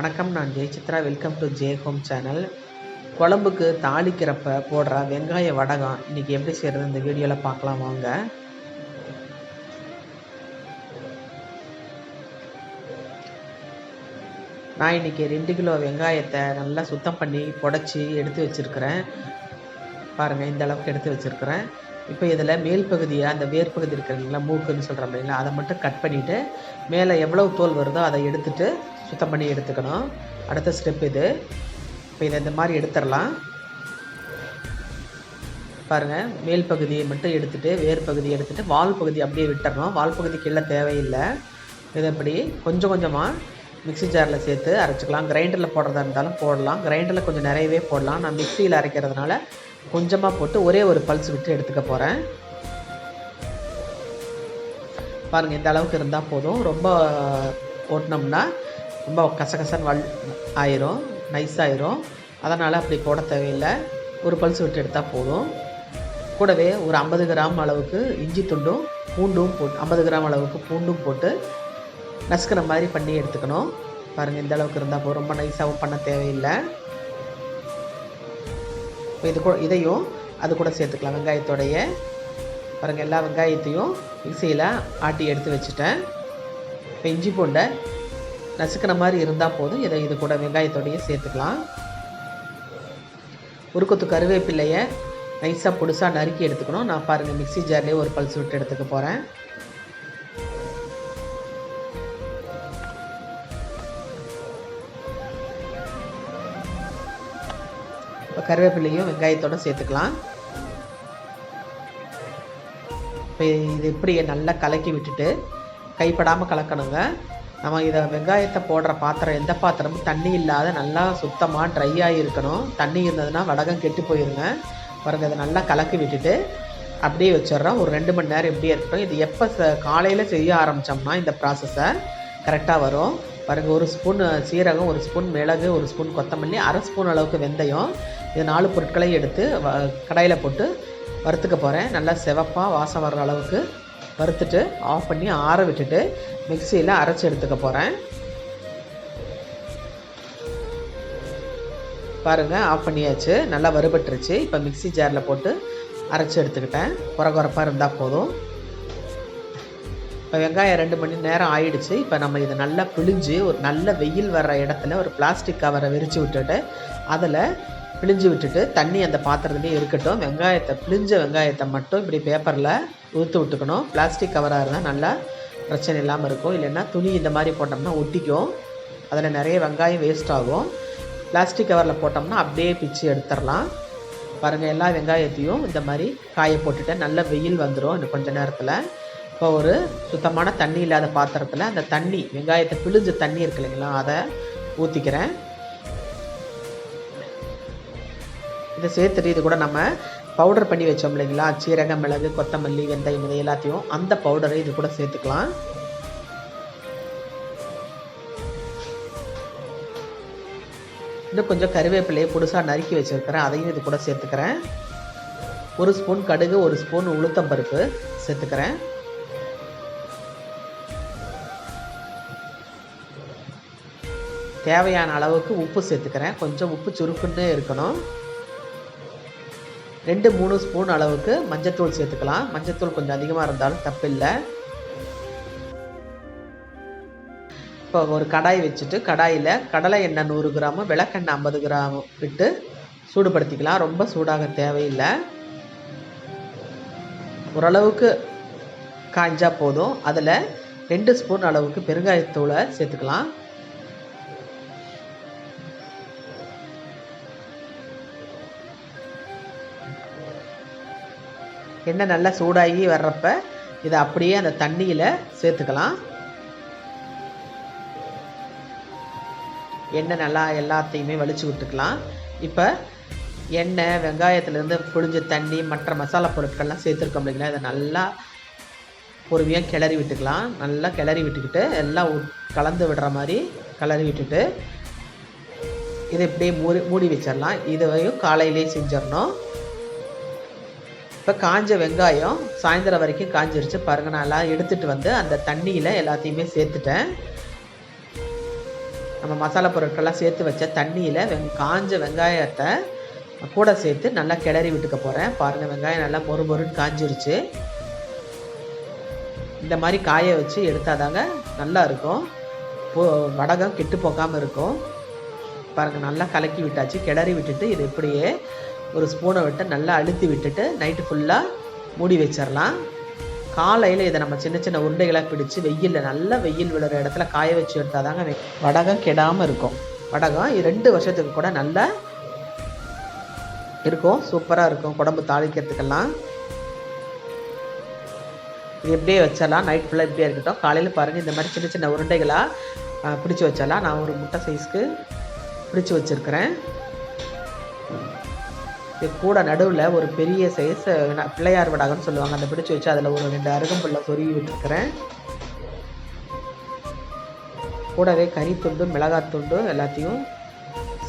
வணக்கம், நான் Jayachitra. Welcome to J home channel. குழம்புக்கு தாளிக்கிறப்ப போடுற வெங்காய வடகம் இன்றைக்கி எப்படி செய்கிறது இந்த வீடியோவில் பார்க்கலாம் வாங்க. நான் இன்றைக்கி 2 கிலோ வெங்காயத்தை நல்லா சுத்தம் பண்ணி புடச்சி எடுத்து வச்சுருக்கிறேன். பாருங்கள், இந்த அளவுக்கு எடுத்து வச்சுருக்கிறேன். இப்போ இதில் மேல் பகுதியை, அந்த வேர் பகுதி இருக்கிறீங்களா, மூக்குன்னு சொல்கிறோம் இல்லைங்களா, அதை மட்டும் கட் பண்ணிவிட்டு மேலே எவ்வளவு தோல் வருதோ அதை எடுத்துகிட்டு சுத்தம் பண்ணி எடுத்துக்கணும். அடுத்த ஸ்டெப் இது. இப்போ இதை இந்த மாதிரி எடுத்துடலாம். பாருங்கள், மேல் பகுதியை மட்டும் எடுத்துகிட்டு வேர் பகுதியை எடுத்துகிட்டு வால் பகுதி அப்படியே விட்டுறணும். வால் பகுதி கீழே தேவையில்லை. இதை அப்படி கொஞ்சம் கொஞ்சமாக மிக்ஸி ஜாரில் சேர்த்து அரைச்சிக்கலாம். கிரைண்டரில் போடுறதா இருந்தாலும் போடலாம். கிரைண்டரில் கொஞ்சம் நிறையவே போடலாம். நான் மிக்சியில் அரைக்கிறதுனால கொஞ்சமாக போட்டு ஒரே ஒரு பல்ஸ் விட்டு எடுத்துக்க போகிறேன். பாருங்கள், இந்த அளவுக்கு இருந்தால் போதும். ரொம்ப போட்டினோம்னா ரொம்ப கசகசன்னு ஆயிரும், நைஸ் ஆயிரும். அதனால் அப்படி போட தேவையில்லை. ஒரு பல்ஸ் விட்டு எடுத்தால் போதும். கூடவே ஒரு 50 கிராம் அளவுக்கு இஞ்சி துண்டும் பூண்டும் போட்டு 50 கிராம் அளவுக்கு பூண்டும் போட்டு நசுக்கிற மாதிரி பண்ணி எடுத்துக்கணும். பாருங்கள், இந்த அளவுக்கு இருந்தால் போதும். ரொம்ப நைஸாகவும் பண்ண தேவையில்லை. இப்போ இதையும் அது கூட சேர்த்துக்கலாம். வெங்காயத்தோடைய பாருங்கள், எல்லா வெங்காயத்தையும் மிக்சியில் ஆட்டி எடுத்து வச்சுட்டேன். இப்போ இஞ்சி பூண்டை நசுக்கிற மாதிரி இருந்தால் போதும். இது கூட வெங்காயத்தோடையே சேர்த்துக்கலாம். ஒரு கொத்து கருவேப்பிள்ளையை நைஸாக பொடிசாக நறுக்கி எடுத்துக்கணும். நான் பாருங்கள் மிக்ஸி ஜார்லேயே ஒரு பல்ஸ் விட்டு எடுத்துக்க போகிறேன். இப்போ கருவேப்பிலையும் வெங்காயத்தோடு சேர்த்துக்கலாம். இப்போ இது இப்படி நல்லா கலக்கி விட்டுட்டு கைப்படாமல் கலக்கணுங்க. நம்ம இதை வெங்காயத்தை போடுற பாத்திரம் எந்த பாத்திரமும் தண்ணி இல்லாத நல்லா சுத்தமாக ட்ரையாக இருக்கணும். தண்ணி இருந்ததுன்னா வடகம் கெட்டு போயிருங்க. பாருங்கள், இதை நல்லா கலக்கி விட்டுட்டு அப்படியே வச்சிடுறோம். ஒரு 2 மணி நேரம் இப்படியே இருக்கட்டும். இது எப்போ காலையில் செய்ய ஆரம்பித்தோம்னா இந்த ப்ராசஸை கரெக்டாக வரும். பாருங்கள், 1 ஸ்பூன் சீரகம், 1 ஸ்பூன் மிளகு, 1 ஸ்பூன் கொத்தமல்லி, 1/2 ஸ்பூன் அளவுக்கு வெந்தயம், இது 4 பொருட்களையும் எடுத்து கடாயில் போட்டு வறுத்துக்க போகிறேன். நல்லா சிவப்பாக வாசம் வர்ற அளவுக்கு வறுத்துட்டு ஆஃப் பண்ணி ஆற விட்டுட்டு மிக்சியில் அரைச்சி எடுத்துக்க போகிறேன். பாருங்கள், ஆஃப் பண்ணியாச்சு. நல்லா வறுபட்டுருச்சு. இப்போ மிக்ஸி ஜாரில் போட்டு அரைச்சி எடுத்துக்கிட்டேன். குறப்பாக இருந்தால் போதும். இப்போ வெங்காயம் 2 மணி நேரம் ஆயிடுச்சு. இப்போ நம்ம இதை நல்லா பிழிஞ்சு ஒரு நல்ல வெயில் வர்ற இடத்துல ஒரு பிளாஸ்டிக் கவரை விரித்து விட்டுட்டு அதில் பிழிஞ்சு விட்டுட்டு தண்ணி அந்த பாத்திரத்துலேயே இருக்கட்டும். பிழிஞ்ச வெங்காயத்தை மட்டும் இப்படி பேப்பரில் ஊற்று விட்டுக்கணும். பிளாஸ்டிக் கவராக இருந்தால் நல்லா பிரச்சனை இல்லாமல் இருக்கும். இல்லைன்னா துணி இந்த மாதிரி போட்டோம்னா ஒட்டிக்கும். அதில் நிறைய வெங்காயம் வேஸ்ட் ஆகும். பிளாஸ்டிக் கவரில் போட்டோம்னா அப்படியே பிச்சு எடுத்துடலாம். பாருங்கள், எல்லா வெங்காயத்தையும் இந்த மாதிரி காய போட்டுட்டு நல்ல வெயில் வந்துடும் இன்னும் கொஞ்சம் நேரத்தில். இப்போ ஒரு சுத்தமான தண்ணி இல்லாத பாத்திரத்தில் அந்த தண்ணி, வெங்காயத்தை பிழிஞ்ச தண்ணி இருக்கு இல்லைங்களா, அதை ஊற்றிக்கிறேன். இதை சேர்த்துட்டு இது கூட நம்ம பவுடர் பண்ணி வச்சோம் இல்லைங்களா, சீரகம், மிளகு, கொத்தமல்லி, வெந்தயம், இது எல்லாத்தையும் அந்த பவுடரை இது கூட சேர்த்துக்கலாம். இன்னும் கொஞ்சம் கருவேப்பிலையை புதுசாக நறுக்கி வச்சுருக்கிறேன், அதையும் இது கூட சேர்த்துக்கிறேன். 1 ஸ்பூன் கடுகு, 1 ஸ்பூன் உளுத்தம்பருப்பு சேர்த்துக்கிறேன். தேவையான அளவுக்கு உப்பு சேர்த்துக்கிறேன். கொஞ்சம் உப்பு சுருக்குன்னு இருக்கணும். 2-3 ஸ்பூன் அளவுக்கு மஞ்சத்தூள் சேர்த்துக்கலாம். மஞ்சத்தூள் கொஞ்சம் அதிகமாக இருந்தாலும் தப்பில்லை. இப்போ ஒரு கடாய் வச்சுட்டு கடாயில் கடலை எண்ணெய் 100 கிராமு, விளக்கெண்ணெய் 50 கிராம் விட்டு சூடுபடுத்திக்கலாம். ரொம்ப சூடாக தேவையில்லை. ஓரளவுக்கு காய்ஞ்சால் போதும். அதில் 2 ஸ்பூன் அளவுக்கு பெருங்காயத்தூளை சேர்த்துக்கலாம். எண்ணெய் நல்லா சூடாகி வர்றப்ப இதை அப்படியே அந்த தண்ணியில் சேர்த்துக்கலாம். எண்ணெய் நல்லா எல்லாத்தையுமே வலிச்சு விட்டுக்கலாம். இப்போ எண்ணெய், வெங்காயத்துலேருந்து புழிஞ்ச தண்ணி, மற்ற மசாலா பொருட்கள்லாம் சேர்த்துருக்கோம் இல்லைங்களா, இதை நல்லா பொறுமையாக கிளறி விட்டுக்கலாம். நல்லா கிளறி விட்டுக்கிட்டு எல்லாம் கலந்து விடுற மாதிரி கிளறி விட்டுட்டு இதை இப்படியே மூடி வச்சிடலாம். இதையும் காலையிலே செஞ்சிடணும். இப்போ காஞ்ச வெங்காயம் சாயந்தரம் வரைக்கும் காஞ்சிருச்சு. பாருங்கள், நான் எல்லாம் எடுத்துகிட்டு வந்து அந்த தண்ணியில் எல்லாத்தையுமே சேர்த்துட்டேன். நம்ம மசாலா பொருட்கள்லாம் சேர்த்து வச்ச தண்ணியில் காஞ்ச வெங்காயத்தை கூட சேர்த்து நல்லா கிளறி விட்டுக்க போகிறேன். பாருங்கள், வெங்காயம் நல்லா மொறுன்னு காஞ்சிருச்சு. இந்த மாதிரி காய வச்சு எடுத்தாதாங்க நல்லா இருக்கும். வடகம் கெட்டு போகாமல் இருக்கும். பாருங்கள், நல்லா கலக்கி விட்டாச்சு. கிளறி விட்டுட்டு இது இப்படியே ஒரு ஸ்பூனை விட்டு நல்லா அழுத்தி விட்டுட்டு நைட்டு ஃபுல்லாக மூடி வச்சிடலாம். காலையில் இதை நம்ம சின்ன சின்ன உருண்டைகளாக பிடிச்சி வெயிலில் நல்லா வெயில் விழுற இடத்துல காய வச்சு எடுத்தால் தாங்க வடகம் கெடாமல் இருக்கும். வடகம் 2 வருஷத்துக்கு கூட நல்லா இருக்கும். சூப்பராக இருக்கும் குழம்பு தாளிக்கிறதுக்கெல்லாம். இது எப்படியே வச்சிடலாம். நைட் ஃபுல்லாக இப்படியே இருக்கட்டும். காலையில் பாருங்கள், இந்த மாதிரி சின்ன சின்ன உருண்டைகளாக பிடிச்சி வச்சிடலாம். நான் ஒரு முட்டை சைஸ்க்கு பிடிச்சி வச்சுருக்கிறேன். இது கூட நடுவில் ஒரு பெரிய சைஸ் பிள்ளையார் வடகம்னு சொல்லுவாங்க, அந்த பிடிச்சி வச்சு அதில் ஒரு 2 அருகம்புல்லை சொருகி விட்டுருக்கிறேன். கூடவே கறித்துண்டு, மிளகாத்துண்டு எல்லாத்தையும்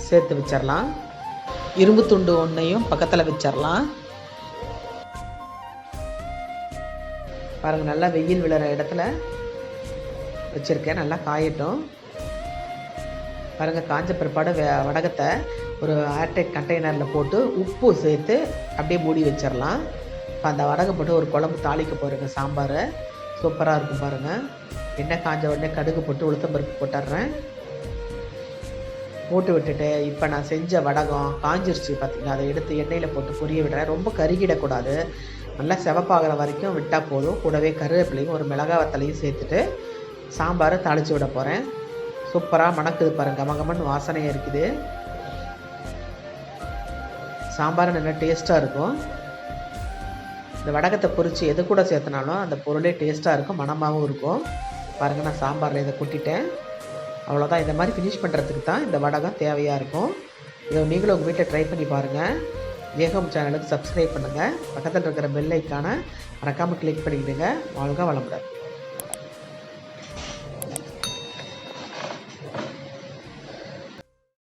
சேர்த்து வச்சிடலாம். இரும்பு துண்டு ஒன்றையும் பக்கத்தில் வச்சிடலாம். பாருங்கள், நல்லா வெயில் விழுற இடத்துல வச்சுருக்கேன். நல்லா காயட்டும். பாருங்கள், காஞ்ச பிற்பாடு வடகத்தை ஒரு ஏர்டைட் கண்டெய்னரில் போட்டு உப்பு சேர்த்து அப்படியே மூடி வச்சிடலாம். இப்போ அந்த வடகம் போட்டு ஒரு குழம்பு தாளிக்க போகிறேங்க. சாம்பார் சூப்பராக இருக்கும். பாருங்கள், எண்ணெய் காஞ்ச உடனே கடுகு போட்டு உளுத்தம்பருப்பு போட்டுடுறேன். போட்டு விட்டுட்டு இப்போ நான் செஞ்ச வடகம் காஞ்சிருச்சு பார்த்திங்கன்னா, அதை எடுத்து எண்ணெயில் போட்டு பொரிய விடுறேன். ரொம்ப கருகிடக்கூடாது, நல்லா செவப்பாகிற வரைக்கும் விட்டால் போதும். கூடவே கருவேப்பிலையும் ஒரு மிளகாய் வத்தலையும் சேர்த்துட்டு சாம்பாரை தாளித்து விட போகிறேன். சூப்பராக மணக்குது பாருங்கள், கமகமன்னு வாசனையாக இருக்குது. சாம்பார் நல்லா டேஸ்ட்டாக இருக்கும். இந்த வடகத்தை பொரித்து எது கூட சேர்த்தனாலும் அந்த பொருளே டேஸ்ட்டாக இருக்கும், மணமாகவும் இருக்கும். பாருங்கள், நான் சாம்பாரில் இதை கொட்டிட்டேன். அவ்வளோதான். இந்த மாதிரி ஃபினிஷ் பண்ணுறதுக்கு தான் இந்த வடகம் தேவையாக இருக்கும். இதை நீங்களும் உங்கள் வீட்டில் ட்ரை பண்ணி பாருங்கள். வேகம் சேனலுக்கு சப்ஸ்கிரைப் பண்ணுங்கள். பக்கத்தில் இருக்கிற பெல் ஐக்கானை மறக்காமல் கிளிக் பண்ணிக்கிடுங்க. வாழ்க வளமுடன்.